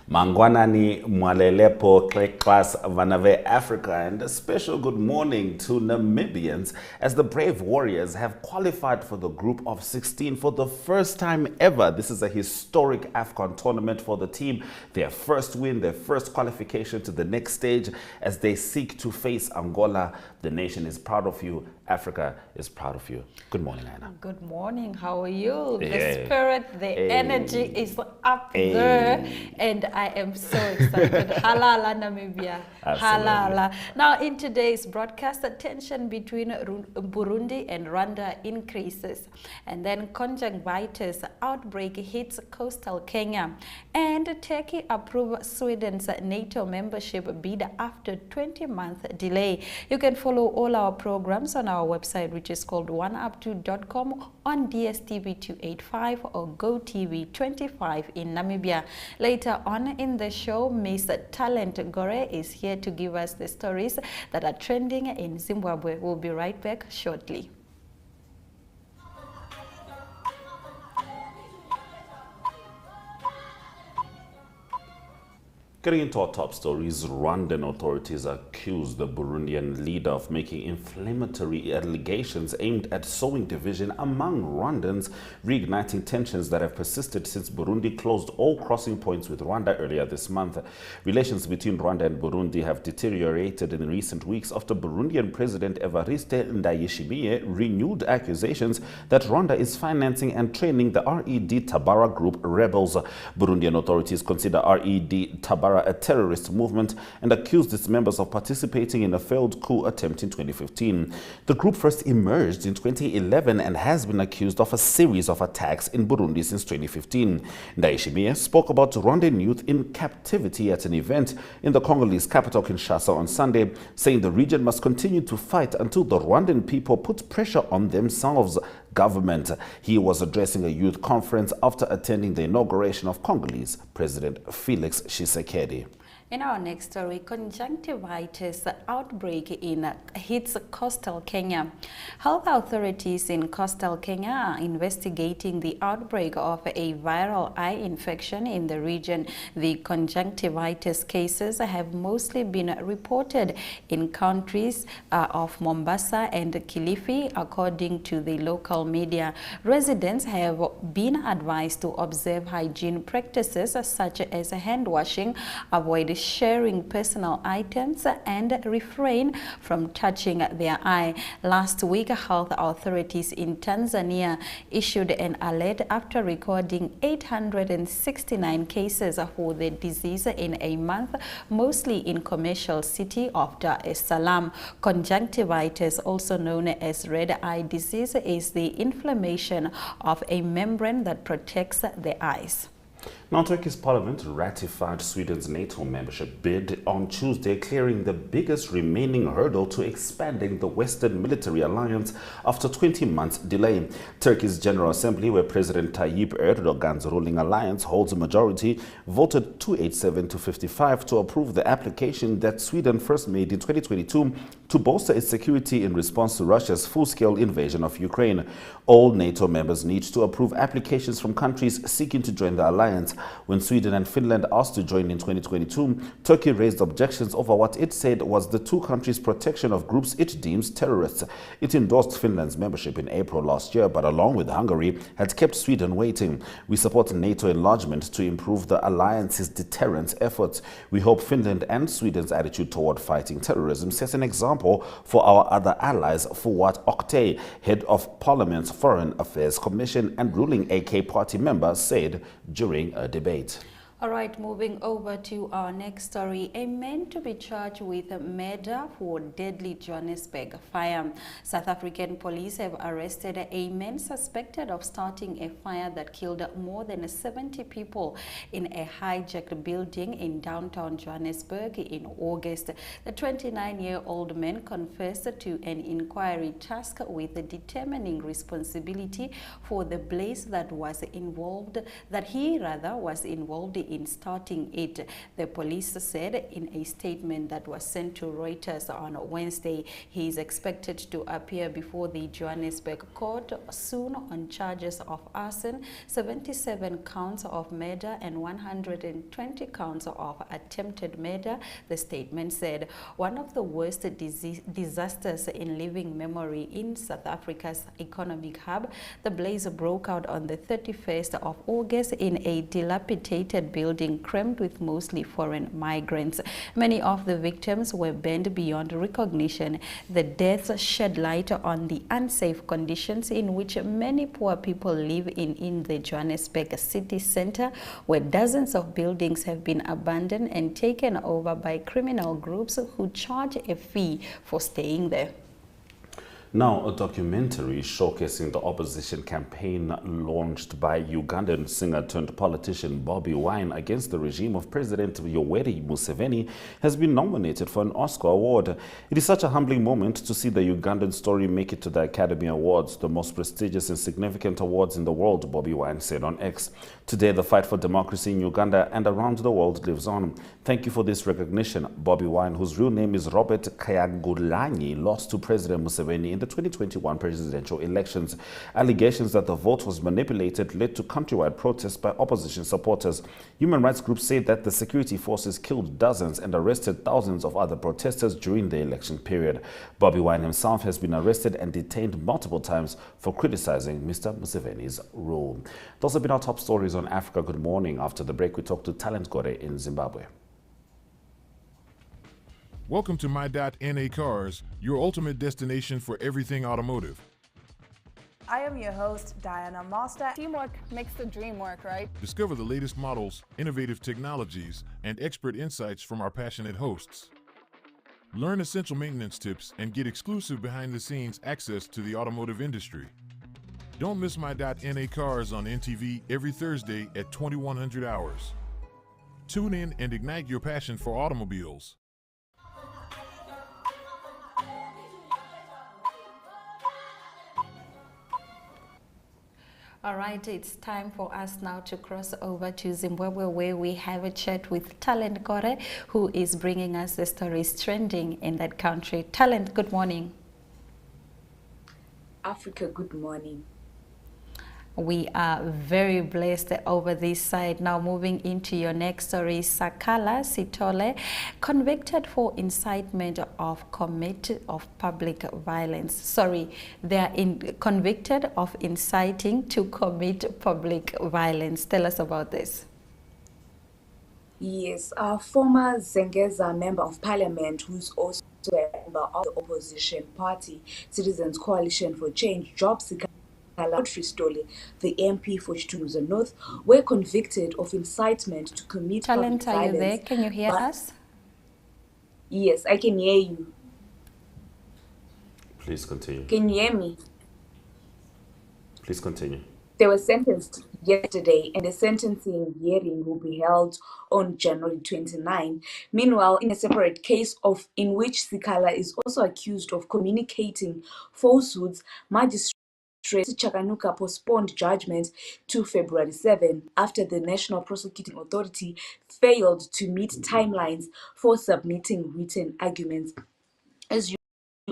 Mangwanani Mwalelepo Class Vanave Africa, and a special good morning to Namibians as the Brave Warriors have qualified for the group of 16 for the first time ever. This is a historic AFCON tournament for the team. Their first win, their first qualification to the next stage as they seek to face Angola. The nation is proud of you. Africa is proud of you. Good morning, Anna. Good morning. How are you? The spirit, the energy is up there, and I am so excited. Halala Namibia. Halala. Now, in today's broadcast, the tension between Burundi and Rwanda increases, and then conjunctivitis outbreak hits coastal Kenya, and Turkey approves Sweden's NATO membership bid after 20-month delay. You can follow all our programs on our website, which is called oneup2.com, on DSTV 285 or GoTV 25 in Namibia. Later on in the show, Miss Talent Gore is here to give us the stories that are trending in Zimbabwe. We'll be right back shortly. Getting into our top stories, Rwandan authorities accuse the Burundian leader of making inflammatory allegations aimed at sowing division among Rwandans, reigniting tensions that have persisted since Burundi closed all crossing points with Rwanda earlier this month. Relations between Rwanda and Burundi have deteriorated in recent weeks after Burundian President Evariste Ndayishimiye renewed accusations that Rwanda is financing and training the RED Tabara group rebels. Burundian authorities consider RED Tabara a terrorist movement and accused its members of participating in a failed coup attempt in 2015. The group first emerged in 2011 and has been accused of a series of attacks in Burundi since 2015. Ndayishimiye spoke about Rwandan youth in captivity at an event in the Congolese capital Kinshasa on Sunday, saying the region must continue to fight until the Rwandan people put pressure on themselves. Government. He was addressing a youth conference after attending the inauguration of Congolese President Felix Tshisekedi. In our next story, conjunctivitis outbreak hits coastal Kenya. Health authorities in coastal Kenya are investigating the outbreak of a viral eye infection in the region. The conjunctivitis cases have mostly been reported in counties of Mombasa and Kilifi, according to the local media. Residents have been advised to observe hygiene practices such as hand washing, avoid sharing personal items, and refrain from touching their eye. Last week, health authorities in Tanzania issued an alert after recording 869 cases for the disease in a month, mostly in commercial city of Dar es Salaam. Conjunctivitis, also known as red eye disease, is the inflammation of a membrane that protects the eyes. Now, Turkey's parliament ratified Sweden's NATO membership bid on Tuesday, clearing the biggest remaining hurdle to expanding the Western military alliance after 20 months delay. Turkey's General Assembly, where President Tayyip Erdogan's ruling alliance holds a majority, voted 287 to 55 to approve the application that Sweden first made in 2022 to bolster its security in response to Russia's full-scale invasion of Ukraine. All NATO members need to approve applications from countries seeking to join the alliance. When Sweden and Finland asked to join in 2022, Turkey raised objections over what it said was the two countries' protection of groups it deems terrorists. It endorsed Finland's membership in April last year, but along with Hungary, had kept Sweden waiting. We support NATO enlargement to improve the alliance's deterrence efforts. We hope Finland and Sweden's attitude toward fighting terrorism sets an example for our other allies, Fuat Oktay, head of Parliament's Foreign Affairs Commission and ruling AK party member, said during a debate. All right, moving over to our next story. A man to be charged with murder for deadly Johannesburg fire. South African police have arrested a man suspected of starting a fire that killed more than 70 people in a hijacked building in downtown Johannesburg in August. The 29-year-old man confessed to an inquiry tasked with determining responsibility for the blaze that he was involved in starting it, the police said in a statement that was sent to Reuters on Wednesday. He is expected to appear before the Johannesburg court soon on charges of arson, 77 counts of murder and 120 counts of attempted murder, the statement said. One of the worst disasters in living memory in South Africa's economic hub, the blaze broke out on the 31st of August in a dilapidated building crammed with mostly foreign migrants. Many of the victims were burned beyond recognition. The deaths shed light on the unsafe conditions in which many poor people live in the Johannesburg city center, where dozens of buildings have been abandoned and taken over by criminal groups who charge a fee for staying there. Now, a documentary showcasing the opposition campaign launched by Ugandan singer-turned-politician Bobi Wine against the regime of President Yoweri Museveni has been nominated for an Oscar award. It is such a humbling moment to see the Ugandan story make it to the Academy Awards, the most prestigious and significant awards in the world, Bobi Wine said on X. Today, the fight for democracy in Uganda and around the world lives on. Thank you for this recognition. Bobi Wine, whose real name is Robert Kyagulanyi, lost to President Museveni in the 2021 presidential elections. Allegations that the vote was manipulated led to countrywide protests by opposition supporters. Human rights groups say that the security forces killed dozens and arrested thousands of other protesters during the election period. Bobi Wine himself has been arrested and detained multiple times for criticizing Mr. Museveni's rule. Those have been our top stories on Africa Good Morning. After the break, we talk to Talent Gore in Zimbabwe. Welcome to My.NA Cars, your ultimate destination for everything automotive. I am your host, Diana Master. Teamwork makes the dream work, right? Discover the latest models, innovative technologies, and expert insights from our passionate hosts. Learn essential maintenance tips and get exclusive behind-the-scenes access to the automotive industry. Don't miss My.NA Cars on NTV every Thursday at 2100 hours. Tune in and ignite your passion for automobiles. All right, it's time for us now to cross over to Zimbabwe, where we have a chat with Talent Gore, who is bringing us the stories trending in that country. Talent, good morning. Africa, good morning. We are very blessed over this side. Now moving into your next story, Sakala Sitole, convicted for incitement of public violence. Sorry, they are convicted of inciting to commit public violence. Tell us about this. Yes, a former Zengeza member of parliament, who's also a member of the opposition party, Citizens Coalition for Change, Job Seeker, Stoli, the MP for Chituza North, were convicted of incitement to commit Talent, public violence. are you there? Can you hear us? Yes, I can hear you. Please continue. Can you hear me? Please continue. They were sentenced yesterday, and the sentencing hearing will be held on January 29. Meanwhile, in a separate case in which Sikala is also accused of communicating falsehoods, Magistrate Chakanuka postponed judgment to February 7 after the National Prosecuting Authority failed to meet timelines for submitting written arguments. As you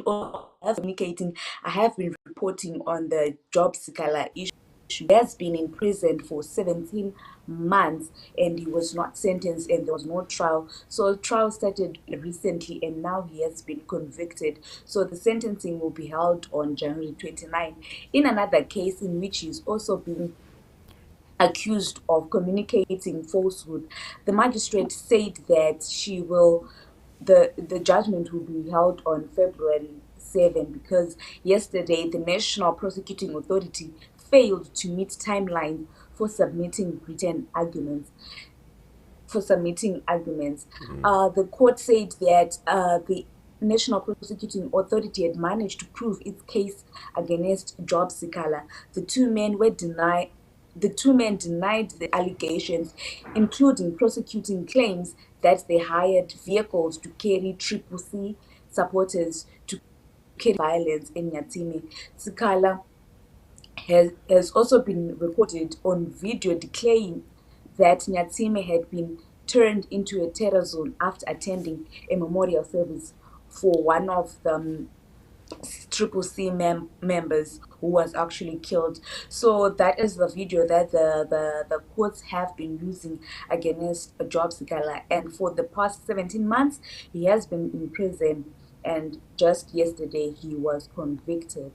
all have communicating, I have been reporting on the Job Sikala issue. He has been in prison for 17 months and he was not sentenced and there was no trial. So the trial started recently and now he has been convicted. So the sentencing will be held on January 29. In another case in which he is also being accused of communicating falsehood, the magistrate said that the judgment will be held on February 7 because yesterday the National Prosecuting Authority failed to meet timelines for submitting written arguments. The court said that the National Prosecuting Authority had managed to prove its case against Job Sikala. The two men denied the allegations, including prosecuting claims that they hired vehicles to carry Triple C supporters to carry violence in Nyatime. Sikala has also been recorded on video declaring that Nyatsime had been turned into a terror zone after attending a memorial service for one of the Triple C members who was actually killed. So that is the video that the courts have been using against Job Sikala. And for the past 17 months, he has been in prison. And just yesterday, he was convicted.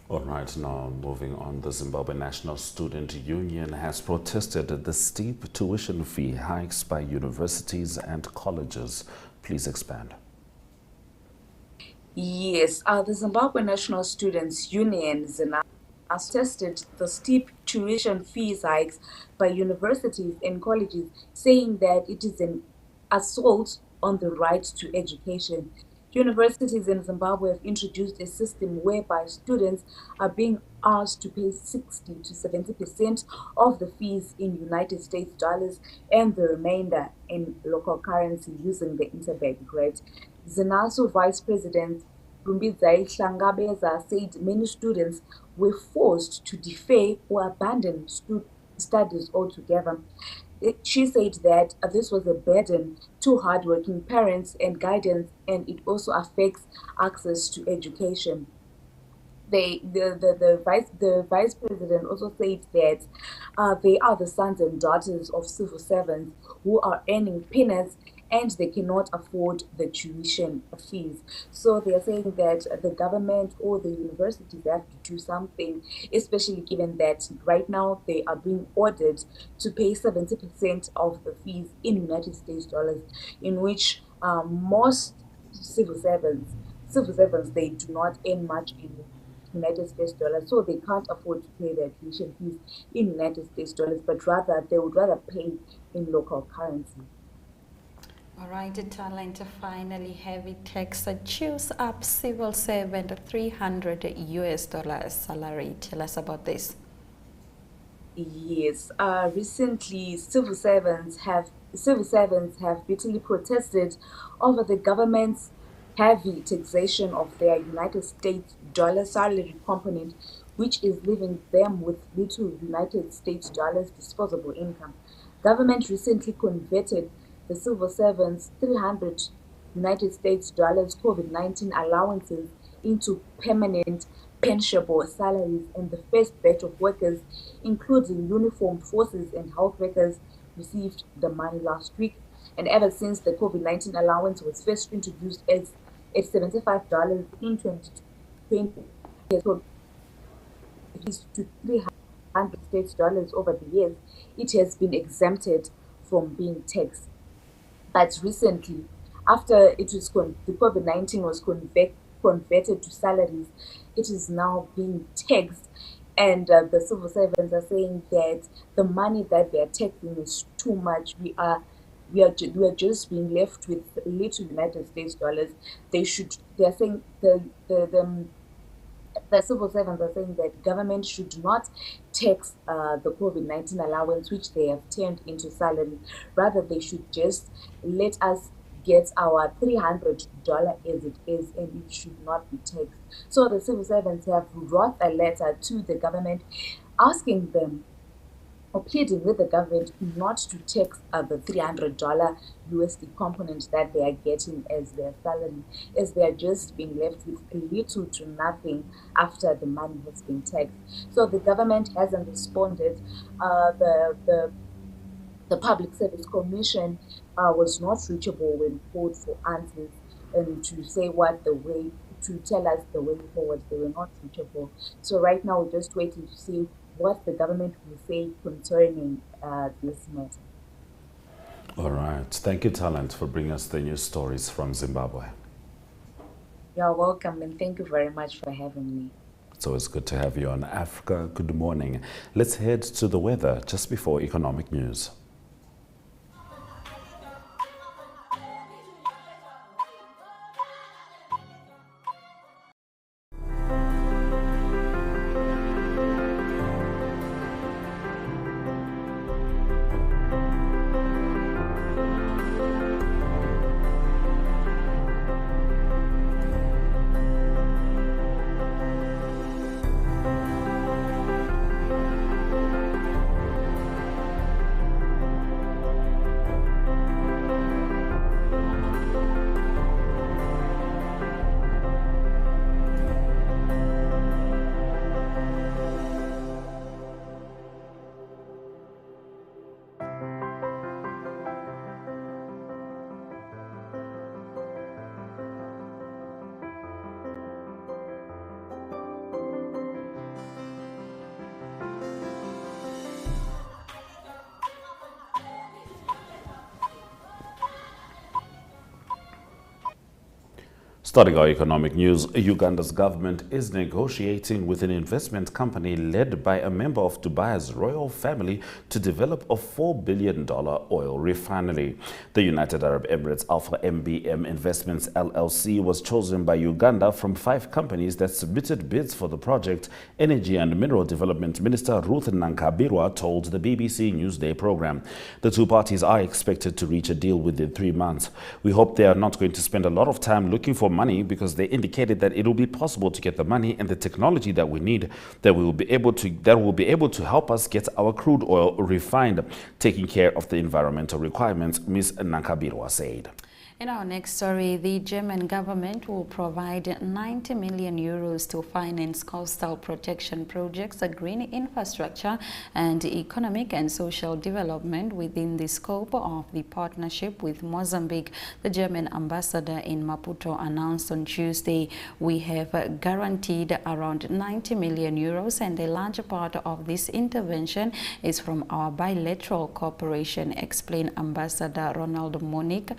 All right, now moving on, the Zimbabwe National Student Union has protested the steep tuition fee hikes by universities and colleges. Please expand. Yes, the Zimbabwe National Students Union has tested the steep tuition fees hikes by universities and colleges, saying that it is an assault on the right to education. Universities in Zimbabwe have introduced a system whereby students are being asked to pay 60 to 70% of the fees in United States dollars and the remainder in local currency using the interbank rate. ZANASO Vice President Rumbidzai Hlangabeza said many students were forced to defer or abandon studies altogether. She said that this was a burden to hardworking parents and guidance, and it also affects access to education. The vice president also said that they are the sons and daughters of civil servants who are earning peanuts and they cannot afford the tuition fees. So they are saying that the government or the universities have to do something, especially given that right now they are being ordered to pay 70% of the fees in United States dollars, in which most civil servants, they do not earn much in United States dollars, so they can't afford to pay their tuition fees in United States dollars, but rather they would rather pay in local currency. All right, the talent finally heavy tax chews up civil servant $300 salary. Tell us about this. Yes, recently civil servants have bitterly protested over the government's heavy taxation of their United States dollar salary component, which is leaving them with little United States dollars disposable income. Government recently converted the civil servants' 300 United States dollars COVID-19 allowances into permanent pensionable salaries, and the first batch of workers, including uniformed forces and health workers, received the money last week. And ever since the COVID-19 allowance was first introduced as at $75 in 2020, so to 300 States dollars over the years, it has been exempted from being taxed. But recently, after it was the COVID-19 was converted to salaries, it is now being taxed, and the civil servants are saying that the money that they are taxing is too much. We are just being left with little United States dollars. They are saying the civil servants are saying that government should not tax the COVID-19 allowance, which they have turned into salary. Rather, they should just let us get our $300 as it is, and it should not be taxed. So the civil servants have wrote a letter to the government asking them, or pleading with the government not to tax the $300 USD component that they are getting as their salary, as they are just being left with little to nothing after the money has been taxed. So the government hasn't responded. The Public Service Commission was not reachable when called for answers and to say to tell us the way forward. They were not reachable. So right now we're just waiting to see what the government will say concerning this matter. All right. Thank you, Talent, for bringing us the news stories from Zimbabwe. You're welcome, and thank you very much for having me. It's always good to have you on Africa. Good morning. Let's head to the weather just before economic news. Starting our economic news, Uganda's government is negotiating with an investment company led by a member of Dubai's royal family to develop a $4 billion oil refinery. The United Arab Emirates Alpha MBM Investments LLC was chosen by Uganda from 5 companies that submitted bids for the project, Energy and Mineral Development Minister Ruth Nankabirwa told the BBC Newsday program. The two parties are expected to reach a deal within 3 months. We hope they are not going to spend a lot of time looking for money, because they indicated that it will be possible to get the money and the technology that we need, that will be able to help us get our crude oil refined, taking care of the environmental requirements, Ms. Nankabirwa said. In our next story, the German government will provide 90 million euros to finance coastal protection projects, green infrastructure, and economic and social development within the scope of the partnership with Mozambique. The German ambassador in Maputo announced on Tuesday, "We have guaranteed around 90 million euros, and a large part of this intervention is from our bilateral cooperation," explained Ambassador Ronald Monique,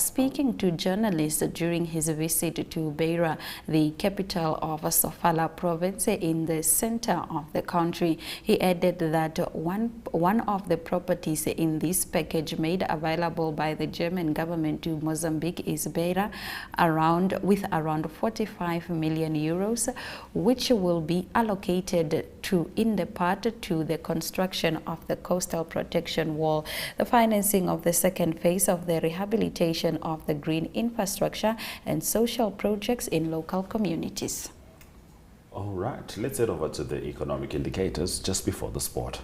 speaking to journalists during his visit to Beira, the capital of Sofala province in the center of the country. He added that one of the properties in this package made available by the German government to Mozambique is Beira, with around 45 million euros, which will be allocated in the part to the construction of the coastal protection wall. The financing of the second phase of the rehabilitation of the green infrastructure and social projects in local communities. All right, let's head over to the economic indicators just before the sport.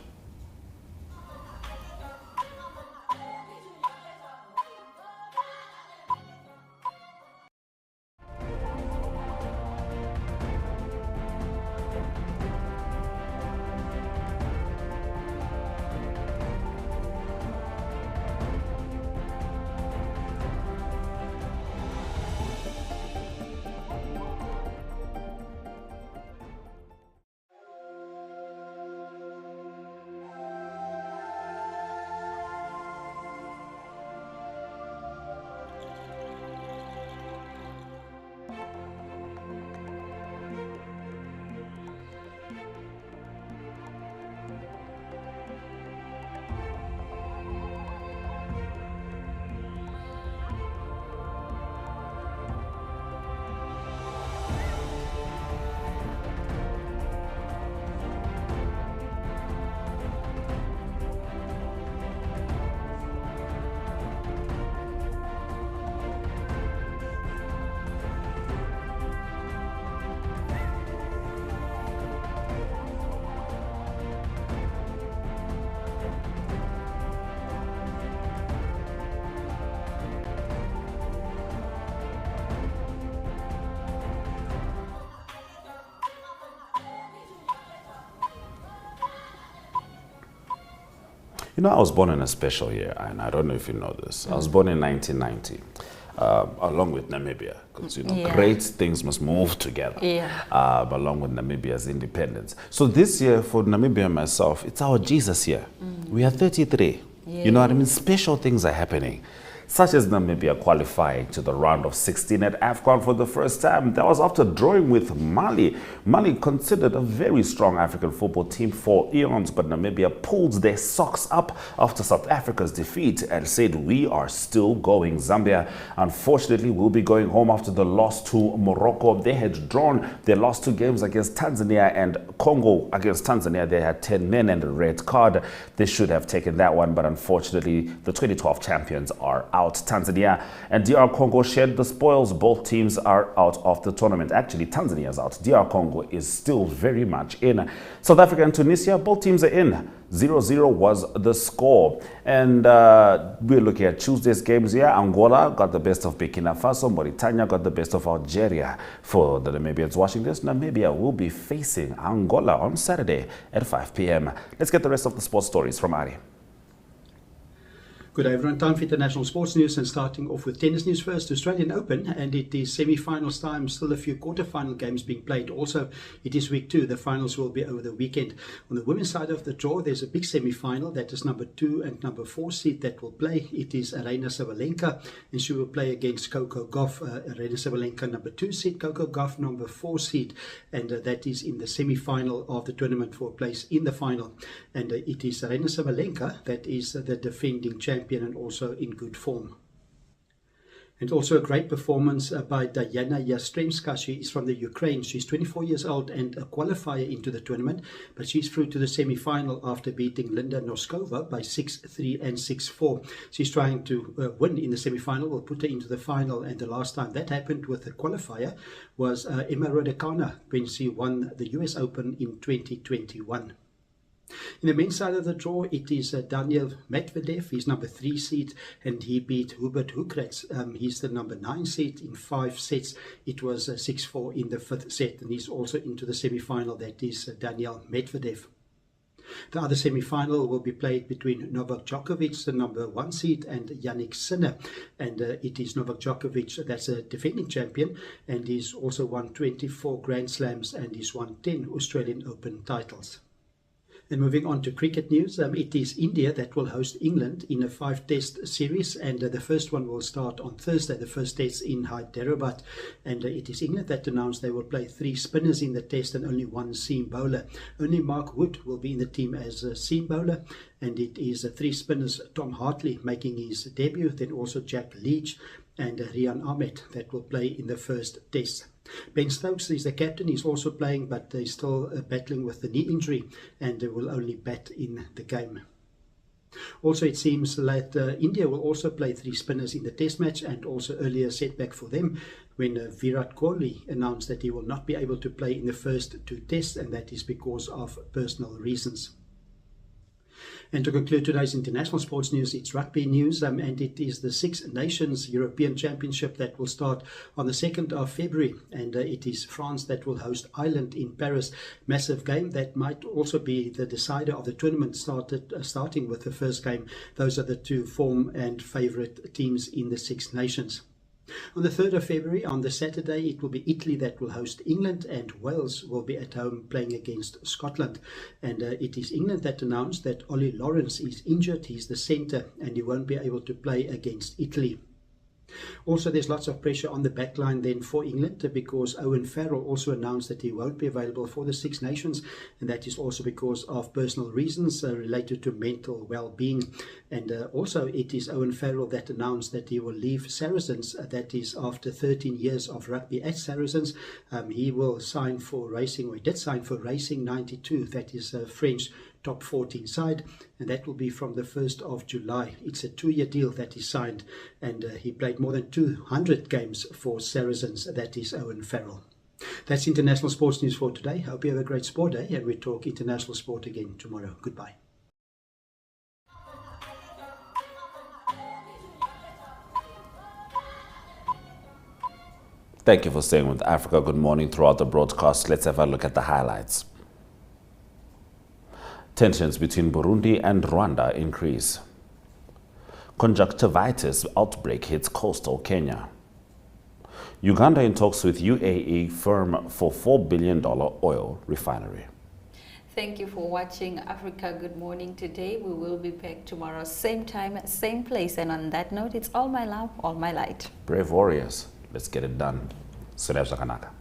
You know, I was born in a special year, and I don't know if you know this. I was born in 1990, along with Namibia, because, you know, great things must move together, along with Namibia's independence. So this year, for Namibia and myself, it's our Jesus year. We are 33. You know what I mean? Special things are happening, such as Namibia qualifying to the round of 16 at AFCON for the first time. That was after drawing with Mali. Mali, considered a very strong African football team for eons, but Namibia pulled their socks up after South Africa's defeat and said, "We are still going." Zambia, unfortunately, will be going home after the loss to Morocco. They had drawn their last 2 games against Tanzania and Congo. Against Tanzania, they had 10 men and a red card. They should have taken that one, but unfortunately, the 2012 champions are out. Tanzania and DR Congo shared the spoils. Both teams are out of the tournament. Actually, Tanzania is out. DR Congo is still very much in. South Africa and Tunisia, both teams are in. 0-0 was the score. And we're looking at Tuesday's games here. Angola got the best of Burkina Faso. Mauritania got the best of Algeria. For the Namibians watching this, Namibia will be facing Angola on Saturday at 5 p.m. Let's get the rest of the sports stories from Ari. Good day everyone, time for international sports news and starting off with tennis news first. Australian Open, and it is semi-finals time, still a few quarter-final games being played. Also, it is week 2, the finals will be over the weekend. On the women's side of the draw, there's a big semi-final, that is number 2 and number 4 seed that will play. It is Aryna Sabalenka, and she will play against Coco Gauff. Aryna Sabalenka number 2 seed, Coco Gauff number 4 seed, and that is in the semi-final of the tournament for a place in the final. And it is Aryna Sabalenka that is the defending champion and also in good form. And also a great performance by Diana Yastremska. She is from the Ukraine. She's 24 years old and a qualifier into the tournament, but she's through to the semi-final after beating Linda Noskova by 6-3 and 6-4. She's trying to win in the semi-final, will put her into the final, and the last time that happened with the qualifier was Emma Raducanu when she won the US Open in 2021. In the men's side of the draw, it is Daniil Medvedev. He's number 3 seed, and he beat Hubert Hurkacz. He's the number 9 seed in 5 sets. It was 6-4 in the 5th set, and he's also into the semi-final. That is Daniil Medvedev. The other semi-final will be played between Novak Djokovic, the number 1 seed, and Jannik Sinner. And it is Novak Djokovic that's a defending champion, and he's also won 24 Grand Slams, and he's won 10 Australian Open titles. And moving on to cricket news, it is India that will host England in a 5-test series, and the first one will start on Thursday, the first test in Hyderabad. And it is England that announced they will play 3 spinners in the test and only 1 seam bowler. Only Mark Wood will be in the team as a seam bowler, and it is 3 spinners, Tom Hartley making his debut, then also Jack Leach and Rian Ahmed that will play in the first test. Ben Stokes is the captain. He's also playing, but he's still battling with the knee injury and will only bat in the game. Also, it seems that India will also play 3 spinners in the test match, and also earlier setback for them when Virat Kohli announced that he will not be able to play in the first 2 tests, and that is because of personal reasons. And to conclude today's international sports news, it's rugby news, and it is the Six Nations European Championship that will start on the 2nd of February, and it is France that will host Ireland in Paris. Massive game that might also be the decider of the tournament, starting with the first game. Those are the 2 form and favourite teams in the Six Nations. On the 3rd of February, on the Saturday, it will be Italy that will host England, and Wales will be at home playing against Scotland. And it is England that announced that Ollie Lawrence is injured. He's the centre, and he won't be able to play against Italy. Also, there's lots of pressure on the back line then for England, because Owen Farrell also announced that he won't be available for the Six Nations, and that is also because of personal reasons related to mental well-being. And also it is Owen Farrell that announced that he will leave Saracens, that is after 13 years of rugby at Saracens. He will sign for Racing, or he did sign for Racing 92, that is a French top 14 side, and that will be from the 1st of July. It's a 2-year deal that he signed, and he played more than 200 games for Saracens. That is Owen Farrell. That's international sports news for today. Hope you have a great sport day, and we talk international sport again tomorrow. Goodbye. Thank you for staying with Africa Good Morning throughout the broadcast. Let's have a look at the highlights. Tensions between Burundi and Rwanda increase. Conjunctivitis outbreak hits coastal Kenya. Uganda in talks with UAE firm for $4 billion oil refinery. Thank you for watching Africa Good Morning today. We will be back tomorrow, same time, same place. And on that note, it's all my love, all my light. Brave warriors, let's get it done. Kanaka.